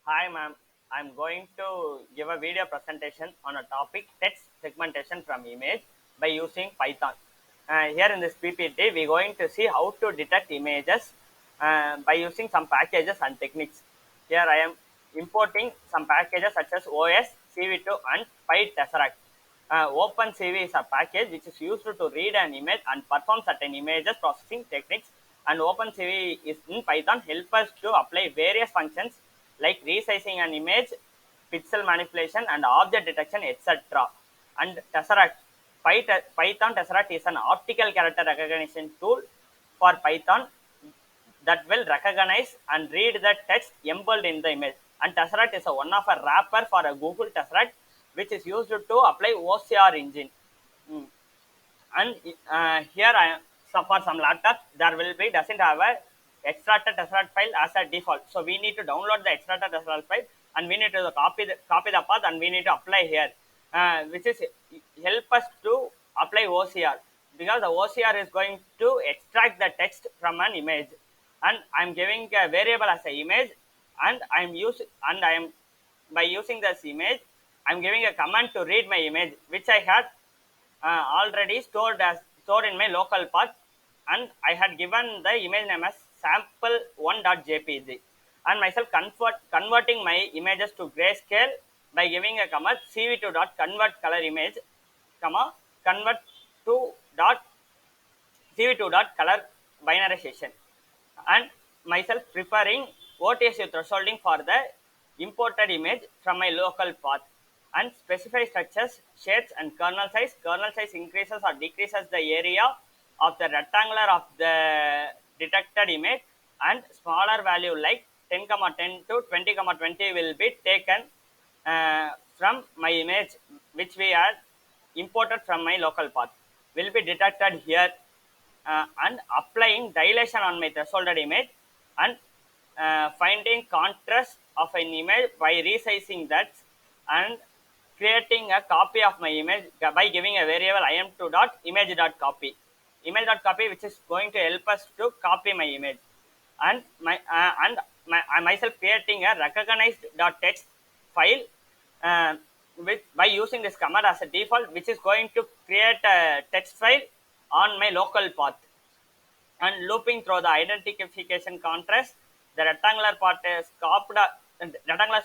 Hi ma'am, I'm going to give a video presentation on a topic text segmentation from image by using Python. Here in this PPT, we're going to see how to detect images by using some packages and techniques. Here I am importing some packages such as OS, CV2 and PyTesseract. OpenCV is a package which is used to read an image and perform certain images processing techniques, and OpenCV is in Python help us to apply various functions like resizing an image, pixel manipulation, and object detection, etc. And Tesseract, Python Tesseract is an optical character recognition tool for Python that will recognize and read the text embedded in the image. And Tesseract is one of a wrapper for a Google Tesseract, which is used to apply OCR engine. Mm. And here so for some laptops there will be doesn't have a extracted tesseract file as a default, so we need to download the extracted tesseract file and we need to copy the path and we need to apply here, which is help us to apply OCR, because the OCR is going to extract the text from an image, and I'm giving a variable as an image, and I am by using this image I'm giving a command to read my image, which I had already stored in my local path, and I had given the image name as sample1.jpg, and myself converting my images to grayscale by giving a command cv2.convert color image, comma convert to dot cv2.color binarization, and myself preparing OTSU thresholding for the imported image from my local path, and specify structures, shades, and kernel size. Kernel size increases or decreases the area of the rectangular of the detected image, and smaller value like 10,10 to 20,20 will be taken from my image which we had imported from my local path will be detected here, and applying dilation on my thresholded image, and finding contrast of an image by resizing that, and creating a copy of my image by giving a variable im2.image.copy which is going to help us to copy my image, and I myself creating a recognized.txt file with by using this command as a default, which is going to create a text file on my local path, and looping through the identification contrast. The rectangular part is cropped, rectangular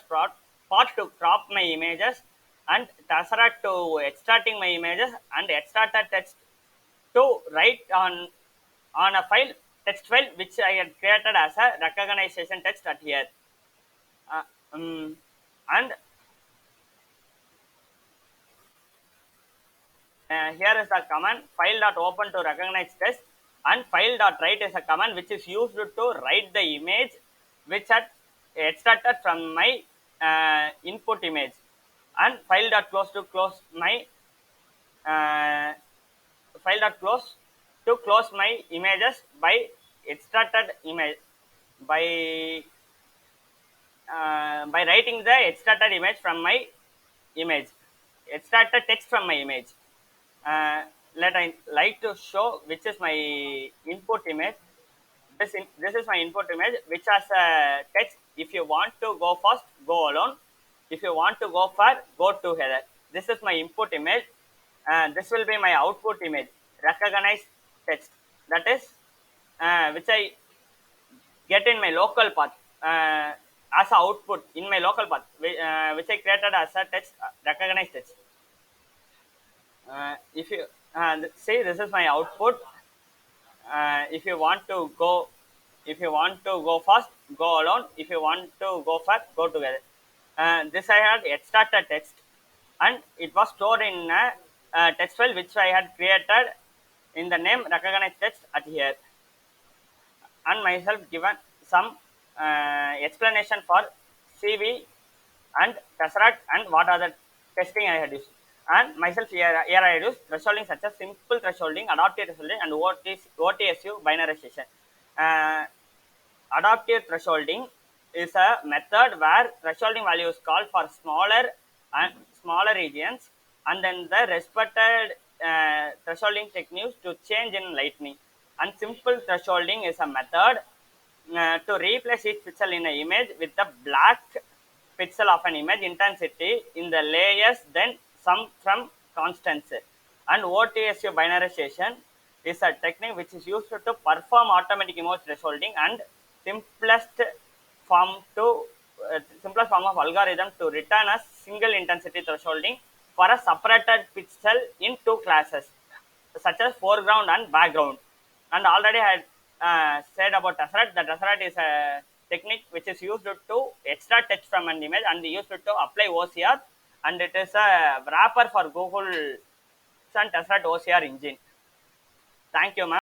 part to crop my images, and tesseract to extracting my images, and extracted text to write on a file text file which I had created as a recognition text at here. Uh, um, and here is the command file.open to recognize text, and file.write is a command which is used to write the image which had extracted from my input image, and file.close to close my uh, file.close to close my images by extracted image by by writing the extracted image from my image, extracted text from my image. uh, Let I like to show which is my input image. This is my input image which has a text: if you want to go fast, go alone; if you want to go far, go together. This is my input image, and this will be my output image, recognized text, that is which I get in my local path as a output in my local path, which I created as a text, recognized text. If you see, this is my output. If you want to go, if you want to go fast, go alone; if you want to go far, go together. This I had extracted text, and it was stored in a text file which I had created in the name recognized text at here, and myself given some explanation for CV and Tesseract and what are the testing I had used. And myself here I had used thresholding such as simple thresholding, adaptive thresholding, and OTSU binarization. Uh, Adaptive thresholding is a method where thresholding value is called for smaller regions, and then the respected thresholding techniques to change in lightning. And simple thresholding is a method to replace each pixel in an image with a black pixel of an image intensity in the layers, then sum from constants. And OTSU binarization is a technique which is used to perform automatic image thresholding and simplest form to simplest form of algorithm to return a single intensity thresholding for a separated pixel in two classes, such as foreground and background. And already I had said about tesseract. The tesseract is a technique which is used to extract text from an image and used to apply OCR, and it is a wrapper for Google and tesseract OCR engine. Thank you, ma'am.